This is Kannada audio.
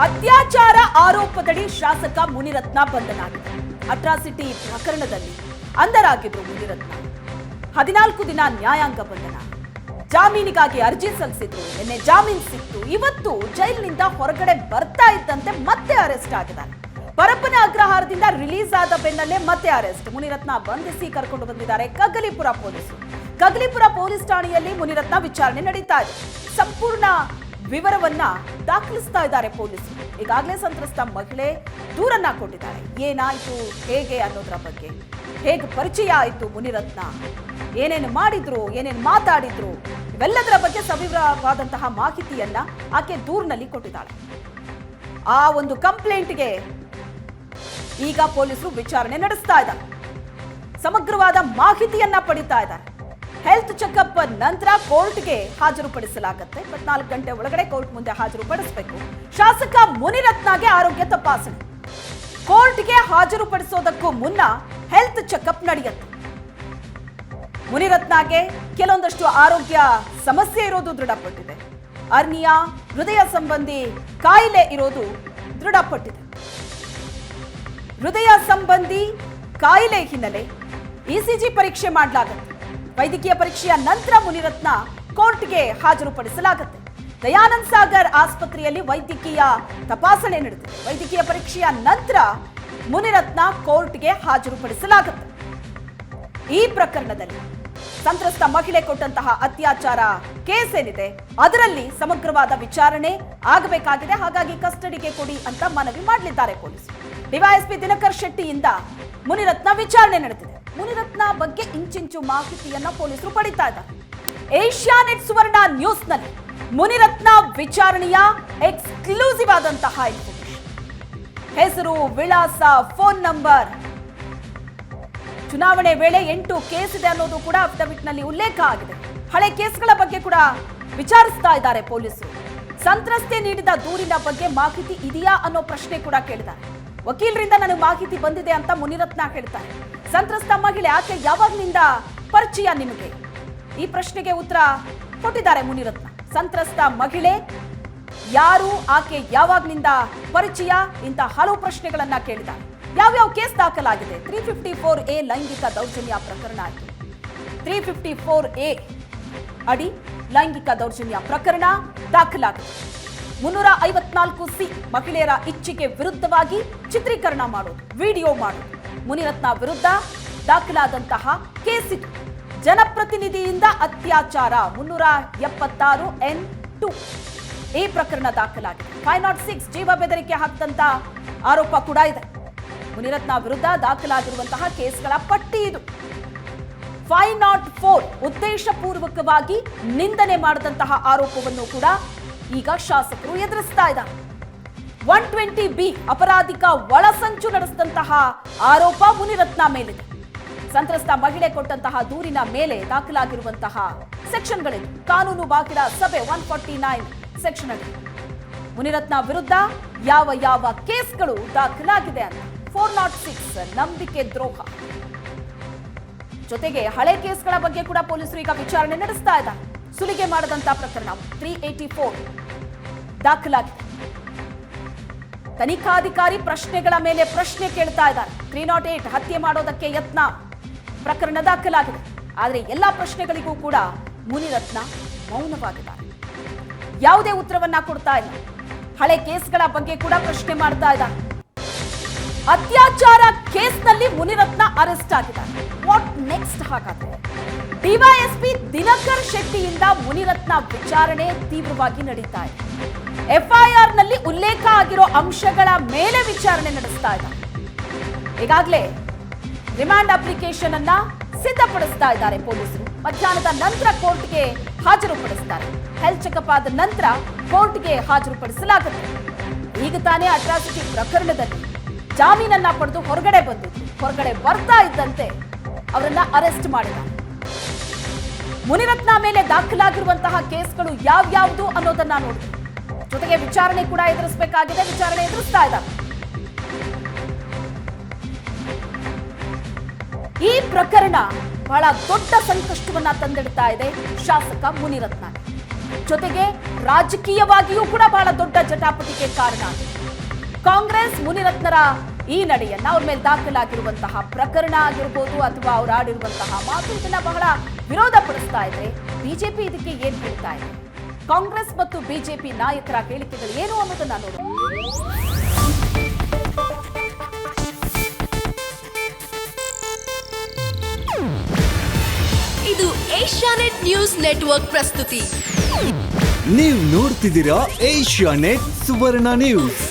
ಅತ್ಯಾಚಾರ ಆರೋಪದಡಿ ಶಾಸಕ ಮುನಿರತ್ನ ಬಂಧನಾಗಿದೆ. ಅಟ್ರಾಸಿಟಿ ಪ್ರಕರಣದಲ್ಲಿ ಅಂಧರಾಗಿದ್ರು ಮುನಿರತ್ನ. 14 ದಿನ ನ್ಯಾಯಾಂಗ ಬಂಧನ. ಜಾಮೀನಿಗಾಗಿ ಅರ್ಜಿ ಸಲ್ಲಿಸಿದ್ರು. ನಿನ್ನೆ ಜಾಮೀನು ಸಿಕ್ತು. ಇವತ್ತು ಜೈಲಿನಿಂದ ಹೊರಗಡೆ ಬರ್ತಾ ಇದ್ದಂತೆ ಮತ್ತೆ ಅರೆಸ್ಟ್ ಆಗಿದ್ದಾರೆ. ಪರಪ್ಪನ ಅಗ್ರಹಾರದಿಂದ ರಿಲೀಸ್ ಆದ ಬೆನ್ನಲ್ಲೇ ಮತ್ತೆ ಅರೆಸ್ಟ್. ಮುನಿರತ್ನ ಬಂಧಿಸಿ ಕರ್ಕೊಂಡು ಬಂದಿದ್ದಾರೆ ಕಗ್ಗಲೀಪುರ ಪೊಲೀಸರು. ಕಗ್ಗಲೀಪುರ ಪೊಲೀಸ್ ಠಾಣೆಯಲ್ಲಿ ಮುನಿರತ್ನ ವಿಚಾರಣೆ ನಡೀತಾ ಇದೆ. ಸಂಪೂರ್ಣ ವಿವರವನ್ನ ದಾಖಲಿಸ್ತಾ ಇದ್ದಾರೆ ಪೊಲೀಸರು. ಈಗಾಗಲೇ ಸಂತ್ರಸ್ತ ಮಹಿಳೆ ದೂರನ್ನ ಕೊಟ್ಟಿದ್ದಾರೆ. ಏನಾಯ್ತು ಹೇಗೆ ಅನ್ನೋದ್ರ ಬಗ್ಗೆ, ಹೇಗೆ ಪರಿಚಯ ಆಯಿತು ಮುನಿರತ್ನ, ಏನೇನು ಮಾಡಿದ್ರು, ಏನೇನು ಮಾತಾಡಿದ್ರು, ಇವೆಲ್ಲದರ ಬಗ್ಗೆ ಸವಿವರವಾದಂತಹ ಮಾಹಿತಿಯನ್ನ ಆಕೆ ದೂರಿನಲ್ಲಿ ಕೊಟ್ಟಿದ್ದಾಳೆ. ಆ ಒಂದು ಕಂಪ್ಲೇಂಟ್ಗೆ ಈಗ ಪೊಲೀಸರು ವಿಚಾರಣೆ ನಡೆಸ್ತಾ ಇದ್ದಾರೆ. ಸಮಗ್ರವಾದ ಮಾಹಿತಿಯನ್ನ ಪಡಿತಾ ಇದ್ದಾರೆ. ಹೆಲ್ತ್ ಚೆಕಪ್ ನಂತರ ಕೋರ್ಟ್ಗೆ ಹಾಜರುಪಡಿಸಲಾಗುತ್ತೆ. 24 ಗಂಟೆ ಒಳಗಡೆ ಕೋರ್ಟ್ ಮುಂದೆ ಹಾಜರುಪಡಿಸಬೇಕು. ಶಾಸಕ ಮುನಿರತ್ನಗೆ ಆರೋಗ್ಯ ತಪಾಸಣೆ. ಕೋರ್ಟ್ಗೆ ಹಾಜರುಪಡಿಸೋದಕ್ಕೂ ಮುನ್ನ ಹೆಲ್ತ್ ಚೆಕಪ್ ನಡೆಯುತ್ತೆ. ಮುನಿರತ್ನಗೆ ಕೆಲವೊಂದಷ್ಟು ಆರೋಗ್ಯ ಸಮಸ್ಯೆ ಇರೋದು ದೃಢಪಟ್ಟಿದೆ. ಅರ್ನಿಯಾ, ಹೃದಯ ಸಂಬಂಧಿ ಕಾಯಿಲೆ ಇರೋದು ದೃಢಪಟ್ಟಿದೆ. ಹೃದಯ ಸಂಬಂಧಿ ಕಾಯಿಲೆ ಹಿನ್ನೆಲೆ ಇಸಿಜಿ ಪರೀಕ್ಷೆ ಮಾಡಲಾಗುತ್ತೆ. ವೈದ್ಯಕೀಯ ಪರೀಕ್ಷೆಯ ನಂತರ ಮುನಿರತ್ನ ಕೋರ್ಟ್ಗೆ ಹಾಜರುಪಡಿಸಲಾಗುತ್ತೆ. ದಯಾನಂದ್ ಸಾಗರ್ ಆಸ್ಪತ್ರೆಯಲ್ಲಿ ವೈದ್ಯಕೀಯ ತಪಾಸಣೆ ನಡೆದಿದೆ. ವೈದ್ಯಕೀಯ ಪರೀಕ್ಷೆಯ ನಂತರ ಮುನಿರತ್ನ ಕೋರ್ಟ್ಗೆ ಹಾಜರುಪಡಿಸಲಾಗುತ್ತೆ. ಈ ಪ್ರಕರಣದಲ್ಲಿ ಸಂತ್ರಸ್ತ ಮಹಿಳೆ ಕೊಟ್ಟಂತಹ ಅತ್ಯಾಚಾರ ಕೇಸ್ ಏನಿದೆ ಅದರಲ್ಲಿ ಸಮಗ್ರವಾದ ವಿಚಾರಣೆ ಆಗಬೇಕಾಗಿದೆ. ಹಾಗಾಗಿ ಕಸ್ಟಡಿಗೆ ಕೊಡಿ ಅಂತ ಮನವಿ ಮಾಡಲಿದ್ದಾರೆ ಪೊಲೀಸರು. ಡಿವೈಎಸ್ಪಿ ದಿನಕರ್ ಶೆಟ್ಟಿಯಿಂದ ಮುನಿರತ್ನ ವಿಚಾರಣೆ ನಡೆದಿದೆ. ಮುನಿರತ್ನ ಬಗ್ಗೆ ಇಂಚಿಂಚು ಮಾಹಿತಿಯನ್ನ ಪೊಲೀಸರು ಪಡಿತಾ ಇದ್ದಾರೆ. ಏಷ್ಯಾನೆಟ್ ಸುವರ್ಣ ನ್ಯೂಸ್ನಲ್ಲಿ ಮುನಿರತ್ನ ವಿಚಾರಣೆಯ ಎಕ್ಸ್ಕ್ಲೂಸಿವ್ ಆದಂತಹ ಇನ್ಫಾರ್ಮೇಶನ್. ಹೆಸರು, ವಿಳಾಸ, ಫೋನ್ ನಂಬರ್, ಚುನಾವಣೆ ವೇಳೆ 8 ಕೇಸ್ ಇದೆ ಅನ್ನೋದು ಕೂಡ ಅಫಿಡವಿಟ್ ನಲ್ಲಿ ಉಲ್ಲೇಖ ಆಗಿದೆ. ಹಳೆ ಕೇಸ್ಗಳ ಬಗ್ಗೆ ಕೂಡ ವಿಚಾರಿಸ್ತಾ ಇದ್ದಾರೆ ಪೊಲೀಸರು. ಸಂತ್ರಸ್ತೆ ನೀಡಿದ ದೂರಿನ ಬಗ್ಗೆ ಮಾಹಿತಿ ಇದೆಯಾ ಅನ್ನೋ ಪ್ರಶ್ನೆ ಕೂಡ ಕೇಳಿದ್ದಾರೆ. ವಕೀಲರಿಂದ ನನಗೆ ಮಾಹಿತಿ ಬಂದಿದೆ ಅಂತ ಮುನಿರತ್ನ ಹೇಳ್ತಾರೆ. ಸಂತ್ರಸ್ತ ಮಹಿಳೆ ಆಕೆ ಯಾವಾಗ್ನಿಂದ ಪರಿಚಯ ನಿಮಗೆ? ಈ ಪ್ರಶ್ನೆಗೆ ಉತ್ತರ ಕೊಟ್ಟಿದ್ದಾರೆ ಮುನಿರತ್ನ. ಸಂತ್ರಸ್ತ ಮಹಿಳೆ ಯಾರು, ಆಕೆ ಯಾವಾಗ್ನಿಂದ ಪರಿಚಯ, ಇಂತ ಹಲವು ಪ್ರಶ್ನೆಗಳನ್ನ ಕೇಳಿದ್ದಾರೆ. ಯಾವ್ಯಾವ ಕೇಸ್ ದಾಖಲಾಗಿದೆ? 354A ಲೈಂಗಿಕ ದೌರ್ಜನ್ಯ ಪ್ರಕರಣ ಆಯಿತು. 354A ಅಡಿ ಲೈಂಗಿಕ ದೌರ್ಜನ್ಯ ಪ್ರಕರಣ ದಾಖಲಾಗಿದೆ. 354C ಮಹಿಳೆಯರ ಇಚ್ಛೆಗೆ ವಿರುದ್ಧವಾಗಿ ಚಿತ್ರೀಕರಣ ಮಾಡೋದು, ವಿಡಿಯೋ ಮಾಡೋದು ಮುನಿರತ್ನ ವಿರುದ್ಧ ದಾಖಲಾದಂತಹ ಕೇಸ್ ಇದು. ಜನಪ್ರತಿನಿಧಿಯಿಂದ ಅತ್ಯಾಚಾರ 376N2 ಈ ಪ್ರಕರಣ ದಾಖಲಾಗಿದೆ. 506 ಜೀವ ಬೆದರಿಕೆ ಹಾಕಿದಂತ ಆರೋಪ ಕೂಡ ಇದೆ. ಮುನಿರತ್ನ ವಿರುದ್ಧ ದಾಖಲಾಗಿರುವಂತಹ ಕೇಸ್ಗಳ ಪಟ್ಟಿ ಇದು. 504 ಉದ್ದೇಶಪೂರ್ವಕವಾಗಿ ನಿಂದನೆ ಮಾಡಿದಂತಹ ಆರೋಪವನ್ನು ಕೂಡ ಈಗ ಶಾಸಕರು ಎದುರಿಸ್ತಾ ಇದ್ದಾರೆ. 120B ಅಪರಾಧಿಕ ಒಳಸಂಚು ನಡೆಸಿದಂತಹ ಆರೋಪ ಮುನಿರತ್ನ ಮೇಲಿದೆ. ಸಂತ್ರಸ್ತ ಮಹಿಳೆ ಕೊಟ್ಟಂತಹ ದೂರಿನ ಮೇಲೆ ದಾಖಲಾಗಿರುವಂತಹ ಸೆಕ್ಷನ್ಗಳಿವೆ. ಕಾನೂನು ಬಾಹಿರ ಸಭೆ 149 ಸೆಕ್ಷನ್ ಅಡಿ ಮುನಿರತ್ನ ವಿರುದ್ಧ ಯಾವ ಯಾವ ಕೇಸ್ಗಳು ದಾಖಲಾಗಿದೆ ಅಂತ 406 ನಂಬಿಕೆ ದ್ರೋಹ ಜೊತೆಗೆ ಹಳೆ ಕೇಸ್ಗಳ ಬಗ್ಗೆ ಕೂಡ ಪೊಲೀಸರು ಈಗ ವಿಚಾರಣೆ ನಡೆಸ್ತಾ ಇದ್ದಾರೆ. ಸುಲಿಗೆ ಮಾಡದಂತ ಪ್ರಕರಣ 384 ದಾಖಲಾಗಿದೆ. ತನಿಖಾಧಿಕಾರಿ ಪ್ರಶ್ನೆಗಳ ಮೇಲೆ ಪ್ರಶ್ನೆ ಕೇಳ್ತಾ ಇದ್ದಾರೆ. 308 ಹತ್ಯೆ ಮಾಡೋದಕ್ಕೆ ಯತ್ನ ಪ್ರಕರಣ ದಾಖಲಾಗಿದೆ. ಆದರೆ ಎಲ್ಲಾ ಪ್ರಶ್ನೆಗಳಿಗೂ ಕೂಡ ಮುನಿರತ್ನ ಮೌನವಾಗಿದ್ದಾರೆ. ಯಾವುದೇ ಉತ್ತರವನ್ನ ಕೊಡ್ತಾ ಇಲ್ಲ. ಹಳೆ ಕೇಸ್ಗಳ ಬಗ್ಗೆ ಕೂಡ ಪ್ರಶ್ನೆ ಮಾಡ್ತಾ ಇದ್ದಾರೆ. ಅತ್ಯಾಚಾರ ಕೇಸ್ನಲ್ಲಿ ಮುನಿರತ್ನ ಅರೆಸ್ಟ್ ಆಗಿದ್ದಾರೆ. What next? ಹಾಗಾದ್ರೆ ಡಿವೈಎಸ್ಪಿ ದಿನಕರ್ ಶೆಟ್ಟಿಯಿಂದ ಮುನಿರತ್ನ ವಿಚಾರಣೆ ತೀವ್ರವಾಗಿ ನಡೀತಾ ಇದೆ. ಎಫ್ಐಆರ್ ನಲ್ಲಿ ಉಲ್ಲೇಖ ಆಗಿರೋ ಅಂಶಗಳ ಮೇಲೆ ವಿಚಾರಣೆ ನಡೆಸ್ತಾ ಇದ್ದಾರೆ. ಈಗಾಗಲೇ ರಿಮಾಂಡ್ ಅಪ್ಲಿಕೇಶನ್ ಅನ್ನ ಸಿದ್ಧಪಡಿಸ್ತಾ ಇದ್ದಾರೆ ಪೊಲೀಸರು. ಮಧ್ಯಾಹ್ನದ ನಂತರ ಕೋರ್ಟ್ಗೆ ಹಾಜರುಪಡಿಸ್ತಾರೆ. ಹೆಲ್ತ್ ಚೆಕಪ್ ಆದ ನಂತರ ಕೋರ್ಟ್ಗೆ ಹಾಜರುಪಡಿಸಲಾಗುತ್ತೆ. ಈಗ ತಾನೇ ಅಟ್ರಾಸಿಟಿ ಪ್ರಕರಣದಲ್ಲಿ ಜಾಮೀನನ್ನ ಪಡೆದು ಹೊರಗಡೆ ಬಂದಿದ್ರು. ಹೊರಗಡೆ ಬರ್ತಾ ಇದ್ದಂತೆ ಅವರನ್ನ ಅರೆಸ್ಟ್ ಮಾಡಿದ್ದಾರೆ. ಮುನಿರತ್ನ ಮೇಲೆ ದಾಖಲಾಗಿರುವಂತಹ ಕೇಸ್ಗಳು ಯಾವ್ಯಾವುದು ಅನ್ನೋದನ್ನ ನೋಡಿದ್ರು. ಜೊತೆಗೆ ವಿಚಾರಣೆ ಕೂಡ ಎದುರಿಸಬೇಕಾಗಿದೆ. ವಿಚಾರಣೆ ಎದುರಿಸ್ತಾ ಇದ್ದಾರೆ. ಈ ಪ್ರಕರಣ ಬಹಳ ದೊಡ್ಡ ಸಂಕಷ್ಟವನ್ನ ತಂದಿಡ್ತಾ ಇದೆ ಶಾಸಕ ಮುನಿರತ್ನ. ಜೊತೆಗೆ ರಾಜಕೀಯವಾಗಿಯೂ ಕೂಡ ಬಹಳ ದೊಡ್ಡ ಜಟಾಪಟಿಗೆ ಕಾರಣ ಆಗಿದೆ. ಕಾಂಗ್ರೆಸ್ ಮುನಿರತ್ನರ ಈ ನಡೆಯನ್ನ ಅವ್ರ ಮೇಲೆ ದಾಖಲಾಗಿರುವಂತಹ ಪ್ರಕರಣ ಆಗಿರ್ಬೋದು ಅಥವಾ ಅವ್ರು ಆಡಿರುವಂತಹ ಮಾತು ಇದನ್ನ ಬಹಳ ವಿರೋಧ ಪಡಿಸ್ತಾ ಇದ್ರೆ ಬಿಜೆಪಿ ಇದಕ್ಕೆ ಏನ್ ಹೇಳ್ತಾ ಇದೆ, ಕಾಂಗ್ರೆಸ್ ಮತ್ತು ಬಿಜೆಪಿ ನಾಯಕರ ಹೇಳಿಕೆಗಳು ಏನು ಅನ್ನೋದನ್ನ ನೋಡೋಣ. ಇದು ಏಷ್ಯಾನೆಟ್ ನ್ಯೂಸ್ ನೆಟ್ವರ್ಕ್ ಪ್ರಸ್ತುತಿ. ನೀವು ನೋಡ್ತಿದ್ದೀರಾ ಏಷ್ಯಾನೆಟ್ ಸುವರ್ಣ ನ್ಯೂಸ್.